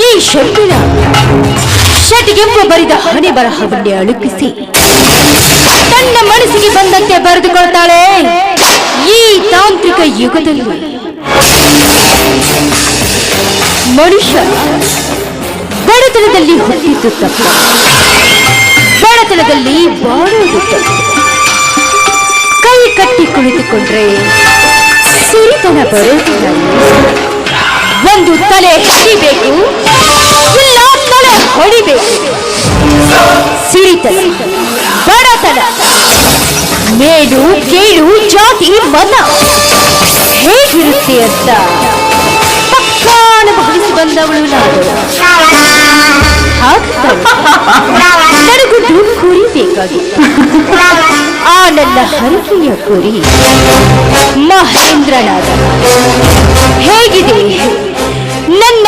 ಈ ಶೆಟ್ಟಿನ ಶೆಟ್ಟಿಗೆಂಬ ಬರಿದ ಹಣೆ ಬರಹವನ್ನೇ ಅಳುಕಿಸಿ ತನ್ನ ಮನಸ್ಸಿಗೆ ಬಂದಂತೆ ಬರೆದುಕೊಳ್ತಾಳೆ ಈ ತಾಂತ್ರಿಕ ಯುಗದಲ್ಲಿ ಮನುಷ್ಯ ಬಡತನದಲ್ಲಿ ಹುಟ್ಟಿದ್ದು ತಪ್ಪು, ಬಡತನದಲ್ಲಿ ಬಾಳುವುದು ತಪ್ಪು. ಕೈ ಕಟ್ಟಿ ಕುಳಿತುಕೊಂಡ್ರೆ ಸಿರಿತನ ಬರೋದಿಲ್ಲ. ಒಂದು ತಲೆ ಹಿಡಿಬೇಕು, ಇಲ್ಲ ತಲೆ ಹೊಡಿಬೇಕು. ಸಿರಿತನ, ಬಡತನ, ಮೇಲು ಕೀಳು, ಜಾತಿ, ಮತ ಹೇಗಿರುತ್ತೆ ಅಂತ ಅನುಭವಿಸಿ ಬಂದವಳು ನಾನು. ನನಗೊಂದು ಕುರಿ ಬೇಕಾಗಿತ್ತು. ಆ ನನ್ನ ಹರಕೆಯ ಕುರಿ ಮಹೇಂದ್ರನಾದ. ಹೇಗಿದೆ ನನ್ನ